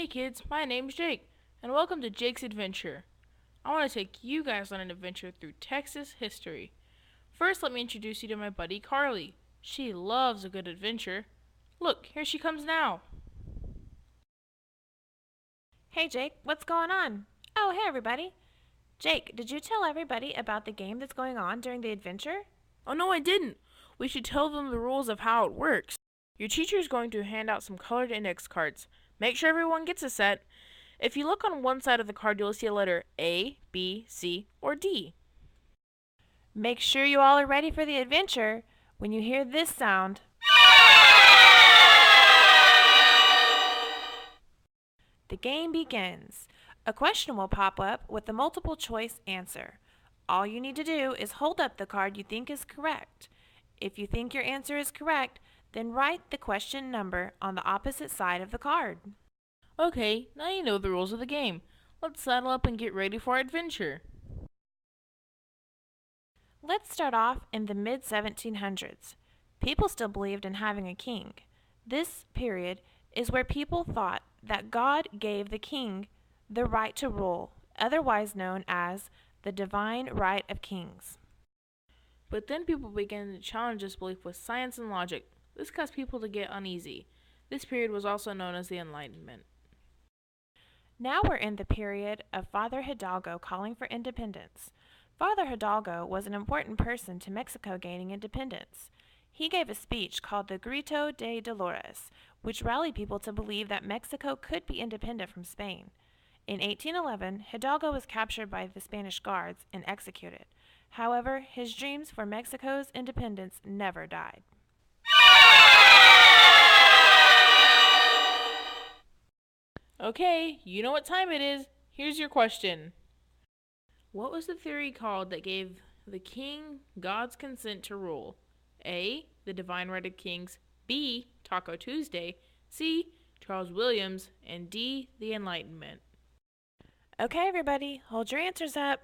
Hey kids, my name's Jake, and welcome to Jake's Adventure. I want to take you guys on an adventure through Texas history. First, let me introduce you to my buddy Carly. She loves a good adventure. Look, here she comes now. Hey Jake, what's going on? Oh, hey everybody. Jake, did you tell everybody about the game that's going on during the adventure? Oh no, I didn't. We should tell them the rules of how it works. Your teacher is going to hand out some colored index cards. Make sure everyone gets a set. If you look on one side of the card, you'll see a letter A, B, C, or D. Make sure you all are ready for the adventure when you hear this sound. The game begins. A question will pop up with a multiple choice answer. All you need to do is hold up the card you think is correct. If you think your answer is correct, then write the question number on the opposite side of the card. Okay, now you know the rules of the game. Let's saddle up and get ready for our adventure. Let's start off in the mid 1700s. People still believed in having a king. This period is where people thought that God gave the king the right to rule, otherwise known as the divine right of kings. But then people began to challenge this belief with science and logic. This caused people to get uneasy. This period was also known as the Enlightenment. Now we're in the period of Father Hidalgo calling for independence. Father Hidalgo was an important person to Mexico gaining independence. He gave a speech called the Grito de Dolores, which rallied people to believe that Mexico could be independent from Spain. In 1811, Hidalgo was captured by the Spanish guards and executed. However, his dreams for Mexico's independence never died. Okay, you know what time it is. Here's your question. What was the theory called that gave the king God's consent to rule? A. The Divine Right of Kings. B. Taco Tuesday. C. Charles Williams. And D. The Enlightenment. Okay, everybody, hold your answers up.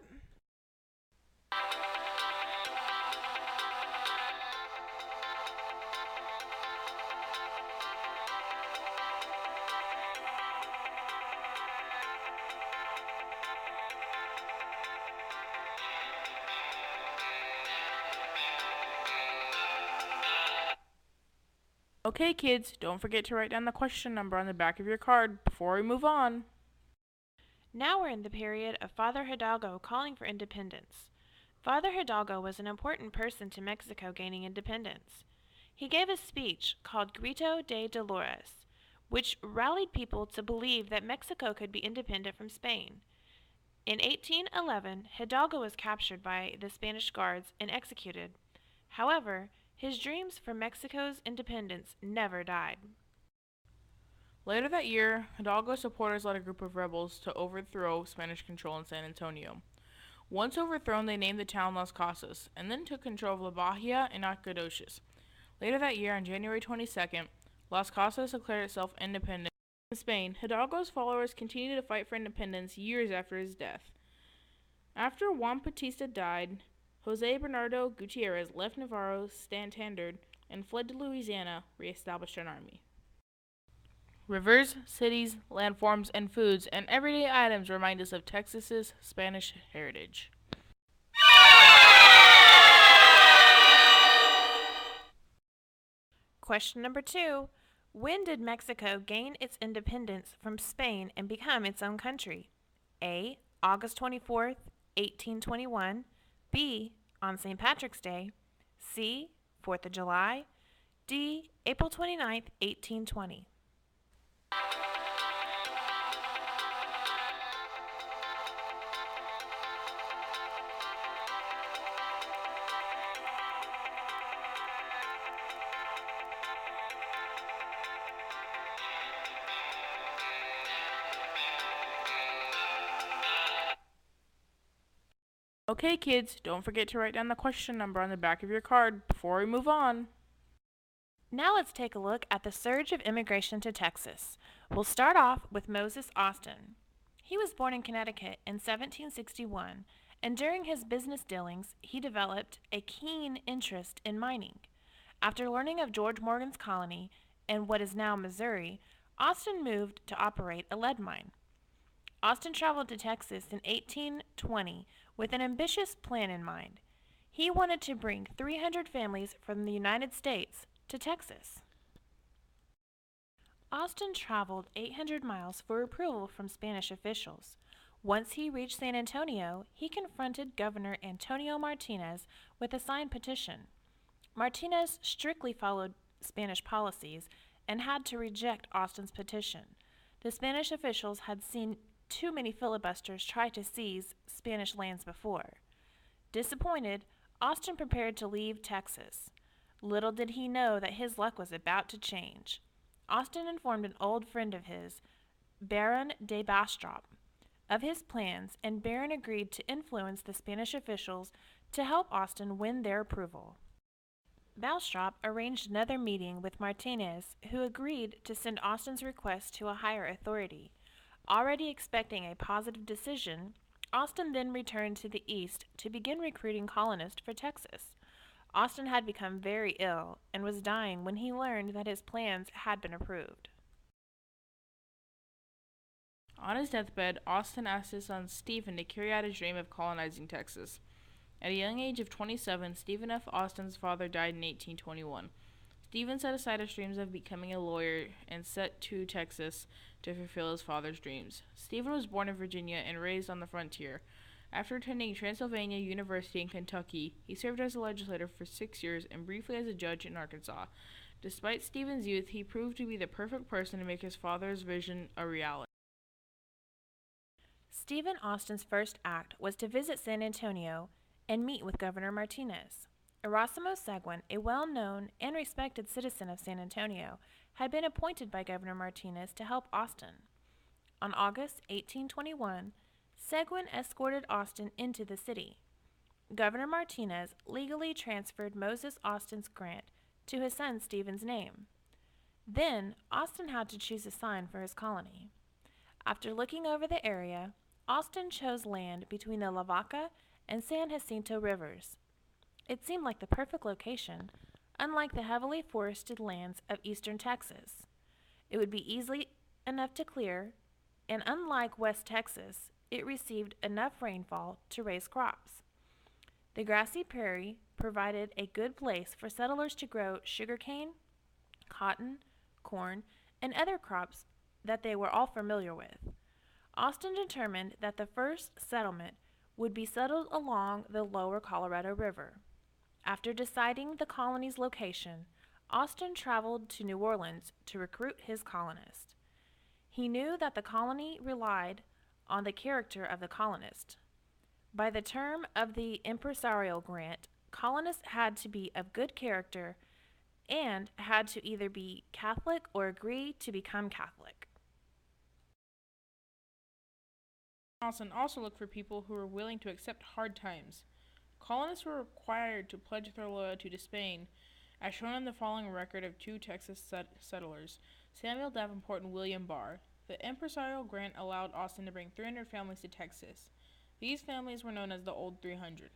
Okay, kids, don't forget to write down the question number on the back of your card before we move on. Now we're in the period of Father Hidalgo calling for independence. Father Hidalgo was an important person to Mexico gaining independence. He gave a speech called Grito de Dolores, which rallied people to believe that Mexico could be independent from Spain. In 1811, Hidalgo was captured by the Spanish guards and executed. However, his dreams for Mexico's independence never died. Later that year, Hidalgo's supporters led a group of rebels to overthrow Spanish control in San Antonio. Once overthrown, they named the town Las Casas, and then took control of La Bahia and Nacogdoches. Later that year, on January 22nd, Las Casas declared itself independent. In Spain, Hidalgo's followers continued to fight for independence years after his death. After Juan Bautista died, Jose Bernardo Gutierrez left Navarro Santander and fled to Louisiana, re-established an army. Rivers, cities, landforms, and foods and everyday items remind us of Texas's Spanish heritage. Question number 2. When did Mexico gain its independence from Spain and become its own country? A. August 24th, 1821. B. On St. Patrick's Day. C. 4th of July. D. April 29th, 1820. Okay, kids, don't forget to write down the question number on the back of your card before we move on. Now let's take a look at the surge of immigration to Texas. We'll start off with Moses Austin. He was born in Connecticut in 1761, and during his business dealings, he developed a keen interest in mining. After learning of George Morgan's colony in what is now Missouri, Austin moved to operate a lead mine. Austin traveled to Texas in 1820 with an ambitious plan in mind. He wanted to bring 300 families from the United States to Texas. Austin traveled 800 miles for approval from Spanish officials. Once he reached San Antonio, he confronted Governor Antonio Martinez with a signed petition. Martinez strictly followed Spanish policies and had to reject Austin's petition. The Spanish officials had seen too many filibusters try to seize Spanish lands before. Disappointed, Austin prepared to leave Texas. Little did he know that his luck was about to change. Austin informed an old friend of his, Baron de Bastrop, of his plans, and Baron agreed to influence the Spanish officials to help Austin win their approval. Bastrop arranged another meeting with Martinez, who agreed to send Austin's request to a higher authority. Already expecting a positive decision, Austin then returned to the east to begin recruiting colonists for Texas. Austin had become very ill and was dying when he learned that his plans had been approved. On his deathbed, Austin asked his son Stephen to carry out his dream of colonizing Texas. At a young age of 27, Stephen F. Austin's father died in 1821. Stephen set aside his dreams of becoming a lawyer and set to Texas to fulfill his father's dreams. Stephen was born in Virginia and raised on the frontier. After attending Transylvania University in Kentucky, he served as a legislator for 6 years and briefly as a judge in Arkansas. Despite Stephen's youth, he proved to be the perfect person to make his father's vision a reality. Stephen Austin's first act was to visit San Antonio and meet with Governor Martinez. Erasmo Seguin, a well-known and respected citizen of San Antonio, had been appointed by Governor Martinez to help Austin. On August 1821, Seguin escorted Austin into the city. Governor Martinez legally transferred Moses Austin's grant to his son Stephen's name. Then, Austin had to choose a sign for his colony. After looking over the area, Austin chose land between the Lavaca and San Jacinto rivers. It seemed like the perfect location, unlike the heavily forested lands of eastern Texas. It would be easy enough to clear, and unlike West Texas, it received enough rainfall to raise crops. The grassy prairie provided a good place for settlers to grow sugarcane, cotton, corn, and other crops that they were all familiar with. Austin determined that the first settlement would be settled along the lower Colorado River. After deciding the colony's location, Austin traveled to New Orleans to recruit his colonists. He knew that the colony relied on the character of the colonist. By the term of the impresarial grant, colonists had to be of good character and had to either be Catholic or agree to become Catholic. Austin also looked for people who were willing to accept hard times. Colonists were required to pledge their loyalty to Spain, as shown in the following record of two Texas settlers, Samuel Davenport and William Barr. The impresarial grant allowed Austin to bring 300 families to Texas. These families were known as the Old 300.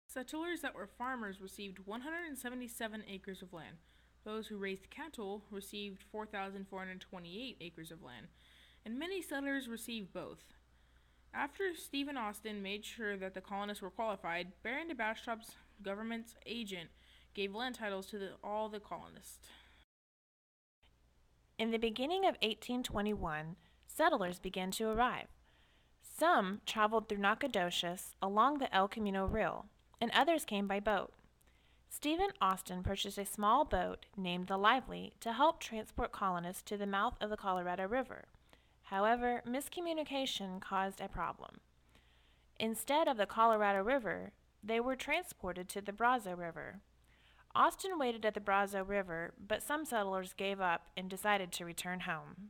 Settlers that were farmers received 177 acres of land. Those who raised cattle received 4,428 acres of land, and many settlers received both. After Stephen Austin made sure that the colonists were qualified, Baron de Bastrop's government's agent gave land titles to all the colonists. In the beginning of 1821, settlers began to arrive. Some traveled through Nacogdoches along the El Camino Real, and others came by boat. Stephen Austin purchased a small boat named the Lively to help transport colonists to the mouth of the Colorado River. However, miscommunication caused a problem. Instead of the Colorado River, they were transported to the Brazos River. Austin waited at the Brazos River, but some settlers gave up and decided to return home.